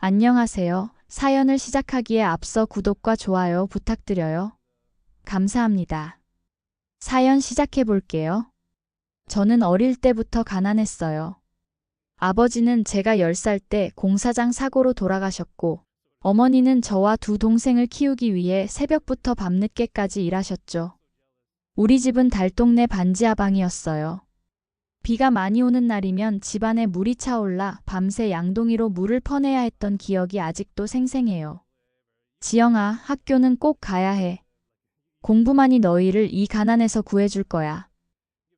안녕하세요. 사연을 시작하기에 앞서 구독과 좋아요 부탁드려요. 감사합니다. 사연 시작해 볼게요. 저는 어릴 때부터 가난했어요. 아버지는 제가 10살 때 공사장 사고로 돌아가셨고, 어머니는 저와 두 동생을 키우기 위해 새벽부터 밤늦게까지 일하셨죠. 우리 집은 달동네 반지하방이었어요. 비가 많이 오는 날이면 집안에 물이 차올라 밤새 양동이로 물을 퍼내야 했던 기억이 아직도 생생해요. 지영아, 학교는 꼭 가야 해. 공부만이 너희를 이 가난에서 구해줄 거야.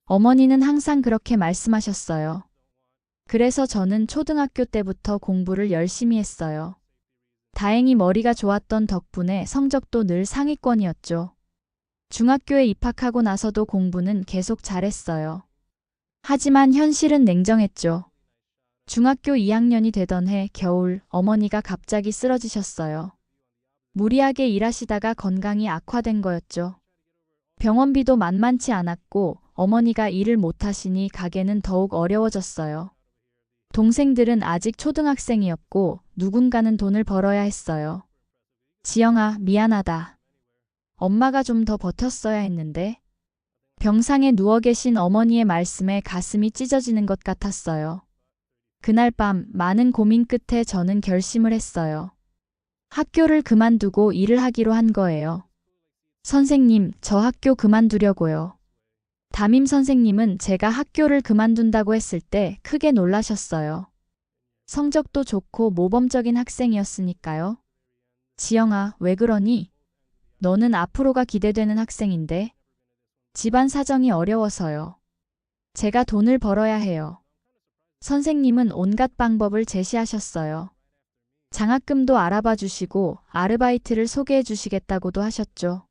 어머니는 항상 그렇게 말씀하셨어요. 그래서 저는 초등학교 때부터 공부를 열심히 했어요. 다행히 머리가 좋았던 덕분에 성적도 늘 상위권이었죠. 중학교에 입학하고 나서도 공부는 계속 잘했어요. 하지만 현실은 냉정했죠. 중학교 2학년이 되던 해 겨울 어머니가 갑자기 쓰러지셨어요. 무리하게 일하시다가 건강이 악화된 거였죠. 병원비도 만만치 않았고 어머니가 일을 못하시니 가게는 더욱 어려워졌어요. 동생들은 아직 초등학생이었고 누군가는 돈을 벌어야 했어요. 지영아, 미안하다. 엄마가 좀 더 버텼어야 했는데. 병상에 누워 계신 어머니의 말씀에 가슴이 찢어지는 것 같았어요. 그날 밤 많은 고민 끝에 저는 결심을 했어요. 학교를 그만두고 일을 하기로 한 거예요. 선생님, 저 학교 그만두려고요. 담임 선생님은 제가 학교를 그만둔다고 했을 때 크게 놀라셨어요. 성적도 좋고 모범적인 학생이었으니까요. 지영아, 왜 그러니? 너는 앞으로가 기대되는 학생인데. 집안 사정이 어려워서요. 제가 돈을 벌어야 해요. 선생님은 온갖 방법을 제시하셨어요. 장학금도 알아봐 주시고 아르바이트를 소개해 주시겠다고도 하셨죠.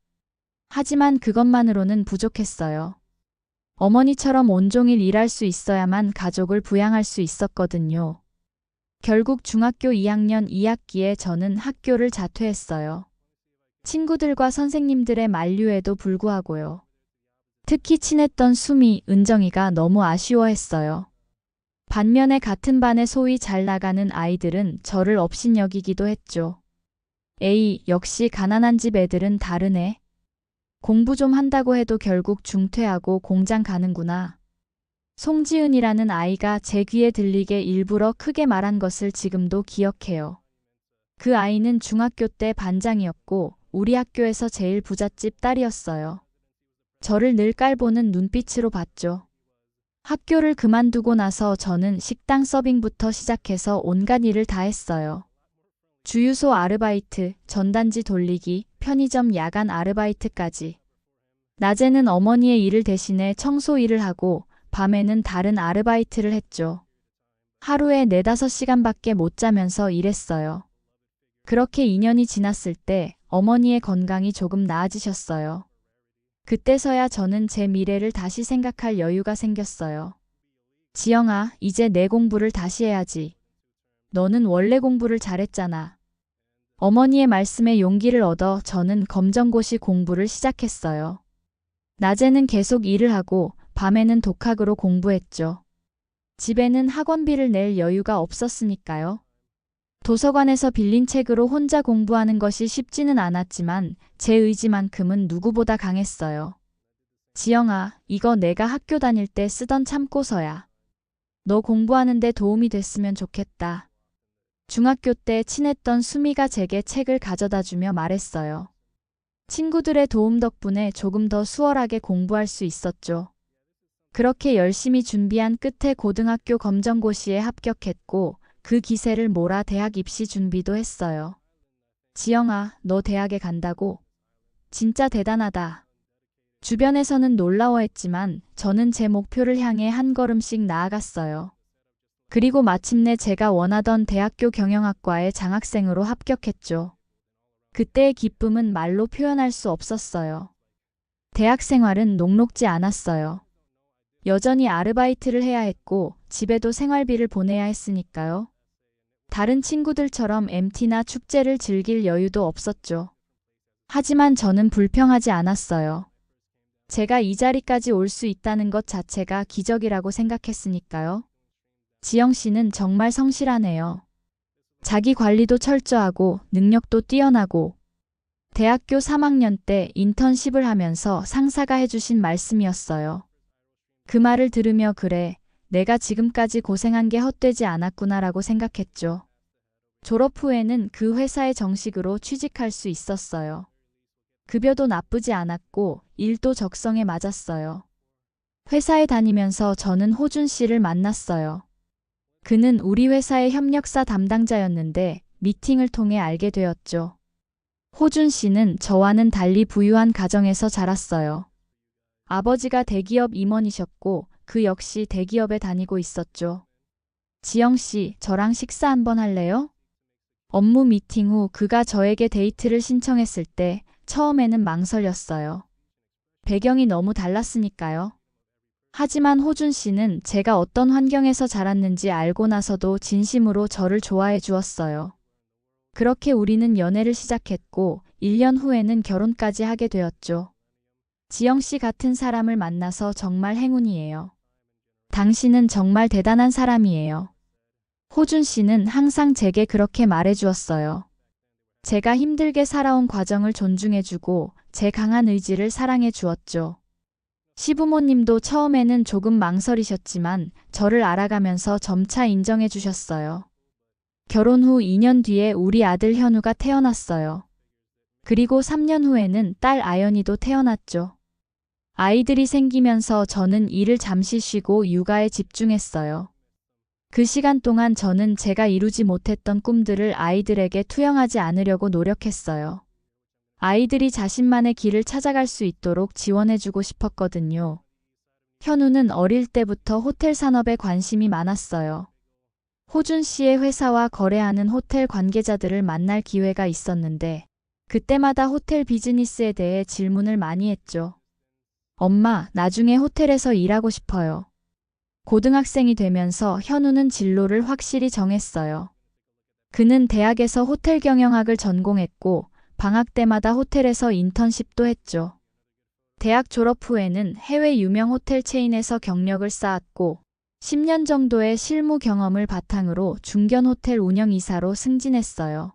하지만 그것만으로는 부족했어요. 어머니처럼 온종일 일할 수 있어야만 가족을 부양할 수 있었거든요. 결국 중학교 2학년 2학기에 저는 학교를 자퇴했어요. 친구들과 선생님들의 만류에도 불구하고요. 특히 친했던 수미, 은정이가 너무 아쉬워했어요. 반면에 같은 반에 소위 잘 나가는 아이들은 저를 업신여기기도 했죠. 에이, 역시 가난한 집 애들은 다르네. 공부 좀 한다고 해도 결국 중퇴하고 공장 가는구나. 송지은이라는 아이가 제 귀에 들리게 일부러 크게 말한 것을 지금도 기억해요. 그 아이는 중학교 때 반장이었고 우리 학교에서 제일 부잣집 딸이었어요. 저를 늘 깔보는 눈빛으로 봤죠. 학교를 그만두고 나서 저는 식당 서빙부터 시작해서 온갖 일을 다 했어요. 주유소 아르바이트, 전단지 돌리기, 편의점 야간 아르바이트까지. 낮에는 어머니의 일을 대신해 청소 일을 하고 밤에는 다른 아르바이트를 했죠. 하루에 4~5시간밖에 못 자면서 일했어요. 그렇게 2년이 지났을 때 어머니의 건강이 조금 나아지셨어요. 그때서야 저는 제 미래를 다시 생각할 여유가 생겼어요. 지영아, 이제 내 공부를 다시 해야지. 너는 원래 공부를 잘했잖아. 어머니의 말씀에 용기를 얻어 저는 검정고시 공부를 시작했어요. 낮에는 계속 일을 하고 밤에는 독학으로 공부했죠. 집에는 학원비를 낼 여유가 없었으니까요. 도서관에서 빌린 책으로 혼자 공부하는 것이 쉽지는 않았지만 제 의지만큼은 누구보다 강했어요. 지영아, 이거 내가 학교 다닐 때 쓰던 참고서야. 너 공부하는 데 도움이 됐으면 좋겠다. 중학교 때 친했던 수미가 제게 책을 가져다 주며 말했어요. 친구들의 도움 덕분에 조금 더 수월하게 공부할 수 있었죠. 그렇게 열심히 준비한 끝에 고등학교 검정고시에 합격했고 그 기세를 몰아 대학 입시 준비도 했어요. 지영아, 너 대학에 간다고? 진짜 대단하다. 주변에서는 놀라워했지만 저는 제 목표를 향해 한 걸음씩 나아갔어요. 그리고 마침내 제가 원하던 대학교 경영학과에 장학생으로 합격했죠. 그때의 기쁨은 말로 표현할 수 없었어요. 대학 생활은 녹록지 않았어요. 여전히 아르바이트를 해야 했고 집에도 생활비를 보내야 했으니까요. 다른 친구들처럼 MT나 축제를 즐길 여유도 없었죠. 하지만 저는 불평하지 않았어요. 제가 이 자리까지 올 수 있다는 것 자체가 기적이라고 생각했으니까요. 지영 씨는 정말 성실하네요. 자기 관리도 철저하고 능력도 뛰어나고 대학교 3학년 때 인턴십을 하면서 상사가 해주신 말씀이었어요. 그 말을 들으며 그래, 내가 지금까지 고생한 게 헛되지 않았구나라고 생각했죠. 졸업 후에는 그 회사에 정식으로 취직할 수 있었어요. 급여도 나쁘지 않았고 일도 적성에 맞았어요. 회사에 다니면서 저는 호준 씨를 만났어요. 그는 우리 회사의 협력사 담당자였는데 미팅을 통해 알게 되었죠. 호준 씨는 저와는 달리 부유한 가정에서 자랐어요. 아버지가 대기업 임원이셨고 그 역시 대기업에 다니고 있었죠. 지영 씨, 저랑 식사 한번 할래요? 업무 미팅 후 그가 저에게 데이트를 신청했을 때 처음에는 망설였어요. 배경이 너무 달랐으니까요. 하지만 호준 씨는 제가 어떤 환경에서 자랐는지 알고 나서도 진심으로 저를 좋아해 주었어요. 그렇게 우리는 연애를 시작했고 1년 후에는 결혼까지 하게 되었죠. 지영 씨 같은 사람을 만나서 정말 행운이에요. 당신은 정말 대단한 사람이에요. 호준 씨는 항상 제게 그렇게 말해 주었어요. 제가 힘들게 살아온 과정을 존중해주고 제 강한 의지를 사랑해 주었죠. 시부모님도 처음에는 조금 망설이셨지만 저를 알아가면서 점차 인정해 주셨어요. 결혼 후 2년 뒤에 우리 아들 현우가 태어났어요. 그리고 3년 후에는 딸 아연이도 태어났죠. 아이들이 생기면서 저는 일을 잠시 쉬고 육아에 집중했어요. 그 시간 동안 저는 제가 이루지 못했던 꿈들을 아이들에게 투영하지 않으려고 노력했어요. 아이들이 자신만의 길을 찾아갈 수 있도록 지원해주고 싶었거든요. 현우는 어릴 때부터 호텔 산업에 관심이 많았어요. 호준 씨의 회사와 거래하는 호텔 관계자들을 만날 기회가 있었는데 그때마다 호텔 비즈니스에 대해 질문을 많이 했죠. 엄마, 나중에 호텔에서 일하고 싶어요. 고등학생이 되면서 현우는 진로를 확실히 정했어요. 그는 대학에서 호텔 경영학을 전공했고 방학 때마다 호텔에서 인턴십도 했죠. 대학 졸업 후에는 해외 유명 호텔 체인에서 경력을 쌓았고 10년 정도의 실무 경험을 바탕으로 중견 호텔 운영이사로 승진했어요.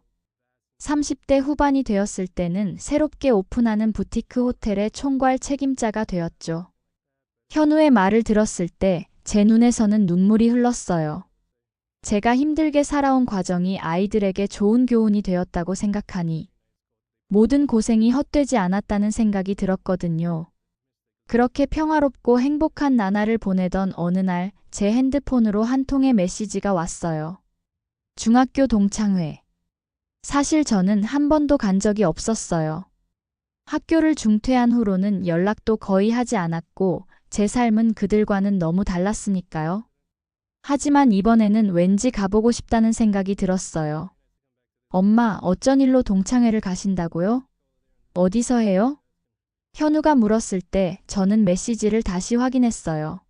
30대 후반이 되었을 때는 새롭게 오픈하는 부티크 호텔의 총괄 책임자가 되었죠. 현우의 말을 들었을 때 제 눈에서는 눈물이 흘렀어요. 제가 힘들게 살아온 과정이 아이들에게 좋은 교훈이 되었다고 생각하니 모든 고생이 헛되지 않았다는 생각이 들었거든요. 그렇게 평화롭고 행복한 나날을 보내던 어느 날 제 핸드폰으로 한 통의 메시지가 왔어요. 중학교 동창회. 사실 저는 한 번도 간 적이 없었어요. 학교를 중퇴한 후로는 연락도 거의 하지 않았고 제 삶은 그들과는 너무 달랐으니까요. 하지만 이번에는 왠지 가보고 싶다는 생각이 들었어요. 엄마, 어쩐 일로 동창회를 가신다고요? 어디서 해요? 현우가 물었을 때 저는 메시지를 다시 확인했어요.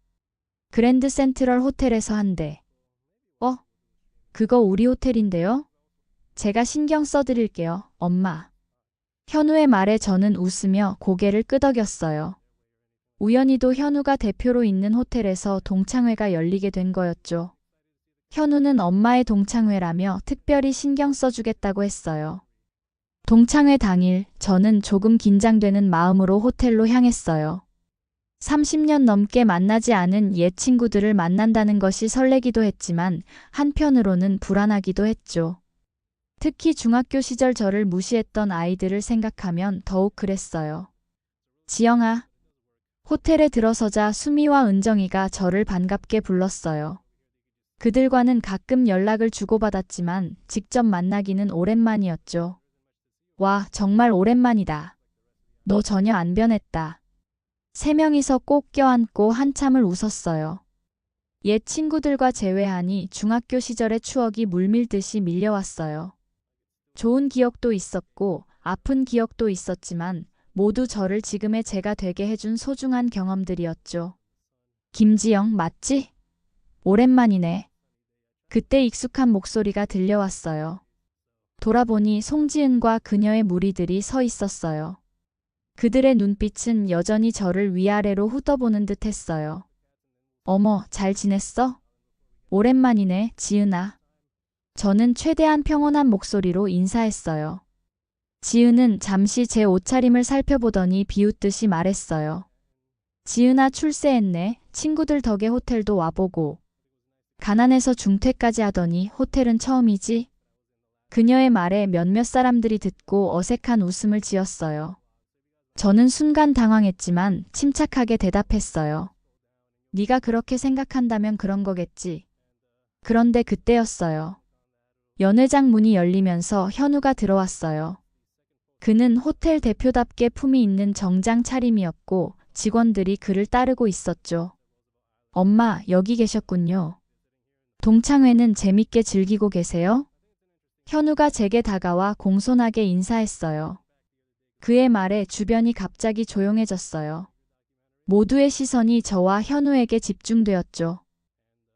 그랜드 센트럴 호텔에서 한대. 그거 우리 호텔인데요? 제가 신경 써드릴게요, 엄마. 현우의 말에 저는 웃으며 고개를 끄덕였어요. 우연히도 현우가 대표로 있는 호텔에서 동창회가 열리게 된 거였죠. 현우는 엄마의 동창회라며 특별히 신경 써주겠다고 했어요. 동창회 당일 저는 조금 긴장되는 마음으로 호텔로 향했어요. 30년 넘게 만나지 않은 옛 친구들을 만난다는 것이 설레기도 했지만 한편으로는 불안하기도 했죠. 특히 중학교 시절 저를 무시했던 아이들을 생각하면 더욱 그랬어요. 지영아. 호텔에 들어서자 수미와 은정이가 저를 반갑게 불렀어요. 그들과는 가끔 연락을 주고받았지만 직접 만나기는 오랜만이었죠. 와, 정말 오랜만이다. 너 전혀 안 변했다. 세 명이서 꼭 껴안고 한참을 웃었어요. 옛 친구들과 재회하니 중학교 시절의 추억이 물밀듯이 밀려왔어요. 좋은 기억도 있었고 아픈 기억도 있었지만 모두 저를 지금의 제가 되게 해준 소중한 경험들이었죠. 김지영, 맞지? 오랜만이네. 그때 익숙한 목소리가 들려왔어요. 돌아보니 송지은과 그녀의 무리들이 서 있었어요. 그들의 눈빛은 여전히 저를 위아래로 훑어보는 듯 했어요. 어머, 잘 지냈어? 오랜만이네, 지은아. 저는 최대한 평온한 목소리로 인사했어요. 지은은 잠시 제 옷차림을 살펴보더니 비웃듯이 말했어요. 지은아 출세했네. 친구들 덕에 호텔도 와보고. 가난해서 중퇴까지 하더니 호텔은 처음이지? 그녀의 말에 몇몇 사람들이 듣고 어색한 웃음을 지었어요. 저는 순간 당황했지만 침착하게 대답했어요. 네가 그렇게 생각한다면 그런 거겠지. 그런데 그때였어요. 연회장 문이 열리면서 현우가 들어왔어요. 그는 호텔 대표답게 품위 있는 정장 차림이었고 직원들이 그를 따르고 있었죠. 엄마, 여기 계셨군요. 동창회는 재밌게 즐기고 계세요? 현우가 제게 다가와 공손하게 인사했어요. 그의 말에 주변이 갑자기 조용해졌어요. 모두의 시선이 저와 현우에게 집중되었죠.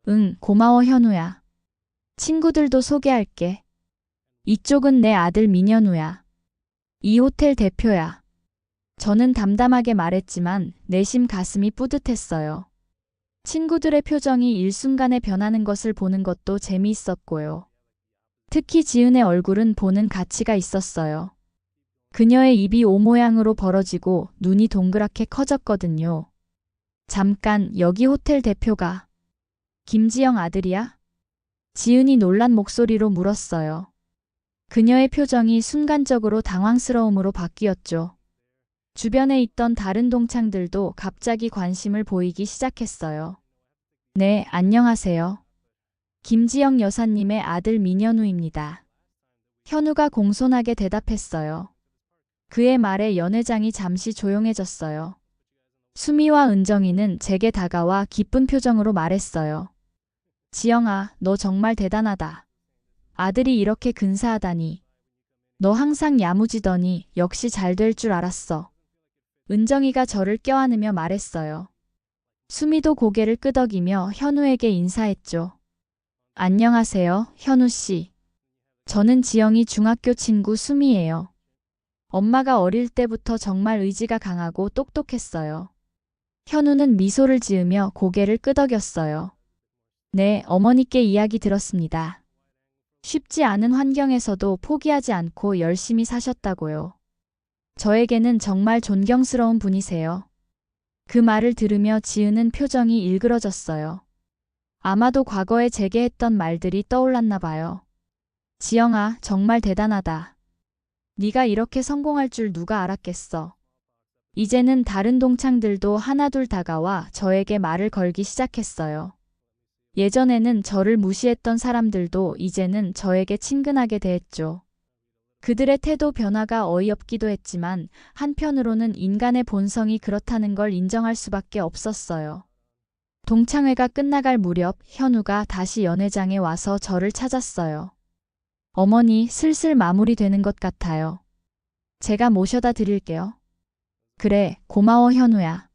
응, 고마워 현우야. 친구들도 소개할게. 이쪽은 내 아들 민현우야. 이 호텔 대표야. 저는 담담하게 말했지만 내심 가슴이 뿌듯했어요. 친구들의 표정이 일순간에 변하는 것을 보는 것도 재미있었고요. 특히 지은의 얼굴은 보는 가치가 있었어요. 그녀의 입이 O 모양으로 벌어지고 눈이 동그랗게 커졌거든요. 잠깐, 여기 호텔 대표가 김지영 아들이야? 지은이 놀란 목소리로 물었어요. 그녀의 표정이 순간적으로 당황스러움으로 바뀌었죠. 주변에 있던 다른 동창들도 갑자기 관심을 보이기 시작했어요. 네, 안녕하세요. 김지영 여사님의 아들 민현우입니다. 현우가 공손하게 대답했어요. 그의 말에 연회장이 잠시 조용해졌어요. 수미와 은정이는 제게 다가와 기쁜 표정으로 말했어요. 지영아, 너 정말 대단하다. 아들이 이렇게 근사하다니. 너 항상 야무지더니 역시 잘 될 줄 알았어. 은정이가 저를 껴안으며 말했어요. 수미도 고개를 끄덕이며 현우에게 인사했죠. 안녕하세요, 현우 씨. 저는 지영이 중학교 친구 수미예요. 엄마가 어릴 때부터 정말 의지가 강하고 똑똑했어요. 현우는 미소를 지으며 고개를 끄덕였어요. 네, 어머니께 이야기 들었습니다. 쉽지 않은 환경에서도 포기하지 않고 열심히 사셨다고요. 저에게는 정말 존경스러운 분이세요. 그 말을 들으며 지은은 표정이 일그러졌어요. 아마도 과거에 제게 했던 말들이 떠올랐나 봐요. 지영아, 정말 대단하다. 네가 이렇게 성공할 줄 누가 알았겠어. 이제는 다른 동창들도 하나둘 다가와 저에게 말을 걸기 시작했어요. 예전에는 저를 무시했던 사람들도 이제는 저에게 친근하게 대했죠. 그들의 태도 변화가 어이없기도 했지만 한편으로는 인간의 본성이 그렇다는 걸 인정할 수밖에 없었어요. 동창회가 끝나갈 무렵 현우가 다시 연회장에 와서 저를 찾았어요. 어머니, 슬슬 마무리되는 것 같아요. 제가 모셔다 드릴게요. 그래, 고마워 현우야.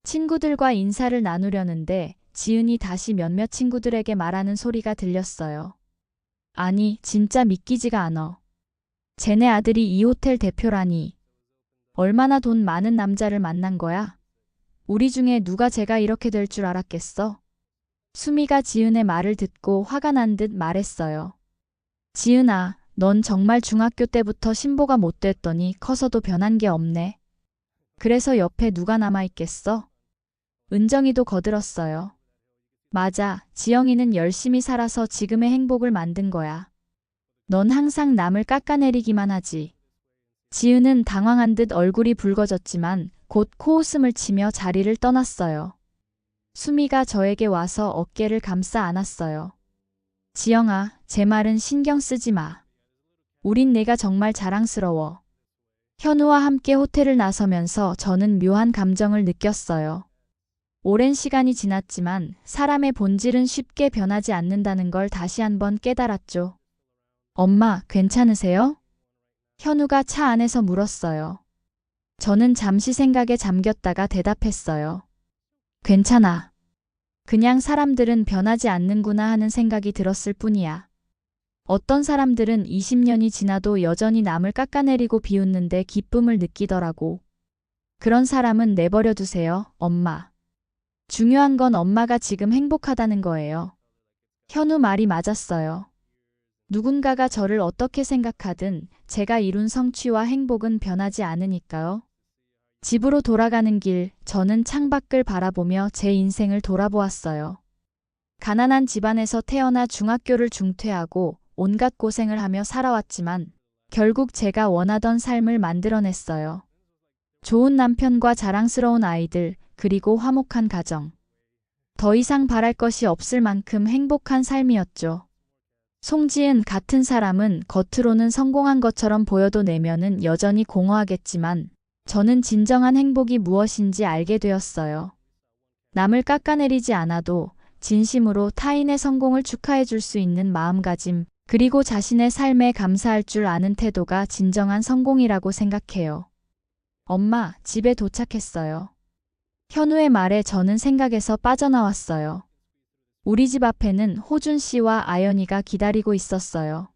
친구들과 인사를 나누려는데 지은이 다시 몇몇 친구들에게 말하는 소리가 들렸어요. 아니, 진짜 믿기지가 않아. 쟤네 아들이 이 호텔 대표라니. 얼마나 돈 많은 남자를 만난 거야? 우리 중에 누가 제가 이렇게 될 줄 알았겠어? 수미가 지은의 말을 듣고 화가 난 듯 말했어요. 지은아, 넌 정말 중학교 때부터 신보가 못 됐더니 커서도 변한 게 없네. 그래서 옆에 누가 남아있겠어? 은정이도 거들었어요. 맞아, 지영이는 열심히 살아서 지금의 행복을 만든 거야. 넌 항상 남을 깎아내리기만 하지. 지은은 당황한 듯 얼굴이 붉어졌지만 곧 코웃음을 치며 자리를 떠났어요. 수미가 저에게 와서 어깨를 감싸 안았어요. 지영아, 제 말은 신경 쓰지 마. 우린 내가 정말 자랑스러워. 현우와 함께 호텔을 나서면서 저는 묘한 감정을 느꼈어요. 오랜 시간이 지났지만 사람의 본질은 쉽게 변하지 않는다는 걸 다시 한번 깨달았죠. 엄마, 괜찮으세요? 현우가 차 안에서 물었어요. 저는 잠시 생각에 잠겼다가 대답했어요. 괜찮아. 그냥 사람들은 변하지 않는구나 하는 생각이 들었을 뿐이야. 어떤 사람들은 20년이 지나도 여전히 남을 깎아내리고 비웃는데 기쁨을 느끼더라고. 그런 사람은 내버려 두세요, 엄마. 중요한 건 엄마가 지금 행복하다는 거예요. 현우 말이 맞았어요. 누군가가 저를 어떻게 생각하든 제가 이룬 성취와 행복은 변하지 않으니까요. 집으로 돌아가는 길, 저는 창밖을 바라보며 제 인생을 돌아보았어요. 가난한 집안에서 태어나 중학교를 중퇴하고 온갖 고생을 하며 살아왔지만 결국 제가 원하던 삶을 만들어냈어요. 좋은 남편과 자랑스러운 아이들, 그리고 화목한 가정. 더 이상 바랄 것이 없을 만큼 행복한 삶이었죠. 송지은 같은 사람은 겉으로는 성공한 것처럼 보여도 내면은 여전히 공허하겠지만 저는 진정한 행복이 무엇인지 알게 되었어요. 남을 깎아내리지 않아도 진심으로 타인의 성공을 축하해 줄 수 있는 마음가짐, 그리고 자신의 삶에 감사할 줄 아는 태도가 진정한 성공이라고 생각해요. 엄마, 집에 도착했어요. 현우의 말에 저는 생각에서 빠져나왔어요. 우리 집 앞에는 호준 씨와 아연이가 기다리고 있었어요.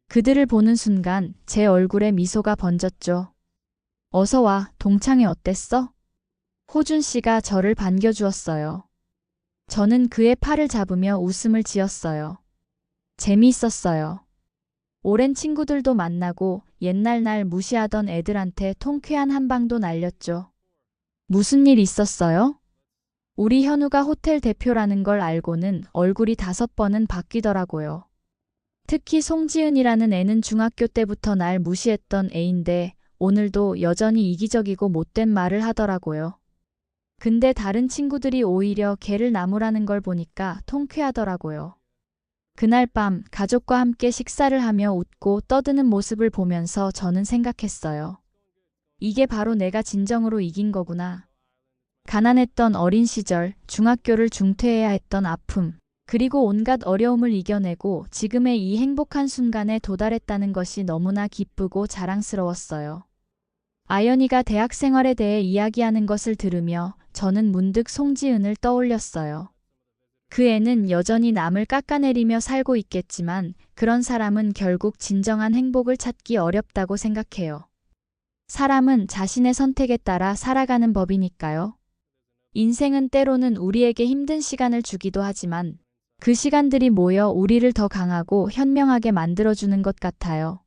그들을 보는 순간 제 얼굴에 미소가 번졌죠. 어서 와, 동창회 어땠어? 호준 씨가 저를 반겨주었어요. 저는 그의 팔을 잡으며 웃음을 지었어요. 재미있었어요. 오랜 친구들도 만나고 옛날 날 무시하던 애들한테 통쾌한 한 방도 날렸죠. 무슨 일 있었어요? 우리 현우가 호텔 대표라는 걸 알고는 얼굴이 5번은 바뀌더라고요. 특히 송지은이라는 애는 중학교 때부터 날 무시했던 애인데 오늘도 여전히 이기적이고 못된 말을 하더라고요. 근데 다른 친구들이 오히려 걔를 나무라는 걸 보니까 통쾌하더라고요. 그날 밤 가족과 함께 식사를 하며 웃고 떠드는 모습을 보면서 저는 생각했어요. 이게 바로 내가 진정으로 이긴 거구나. 가난했던 어린 시절, 중학교를 중퇴해야 했던 아픔, 그리고 온갖 어려움을 이겨내고 지금의 이 행복한 순간에 도달했다는 것이 너무나 기쁘고 자랑스러웠어요. 아연이가 대학 생활에 대해 이야기하는 것을 들으며 저는 문득 송지은을 떠올렸어요. 그 애는 여전히 남을 깎아내리며 살고 있겠지만 그런 사람은 결국 진정한 행복을 찾기 어렵다고 생각해요. 사람은 자신의 선택에 따라 살아가는 법이니까요. 인생은 때로는 우리에게 힘든 시간을 주기도 하지만 그 시간들이 모여 우리를 더 강하고 현명하게 만들어주는 것 같아요.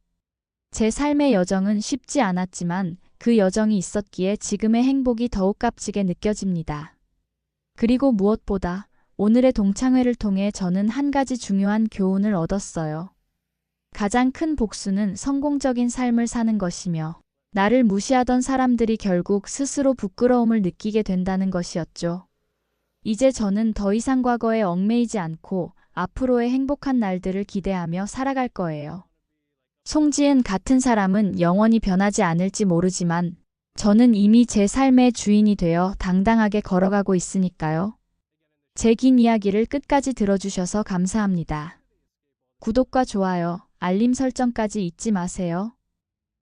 제 삶의 여정은 쉽지 않았지만 그 여정이 있었기에 지금의 행복이 더욱 값지게 느껴집니다. 그리고 무엇보다 오늘의 동창회를 통해 저는 한 가지 중요한 교훈을 얻었어요. 가장 큰 복수는 성공적인 삶을 사는 것이며 나를 무시하던 사람들이 결국 스스로 부끄러움을 느끼게 된다는 것이었죠. 이제 저는 더 이상 과거에 얽매이지 않고 앞으로의 행복한 날들을 기대하며 살아갈 거예요. 송지은 같은 사람은 영원히 변하지 않을지 모르지만 저는 이미 제 삶의 주인이 되어 당당하게 걸어가고 있으니까요. 제 긴 이야기를 끝까지 들어주셔서 감사합니다. 구독과 좋아요, 알림 설정까지 잊지 마세요.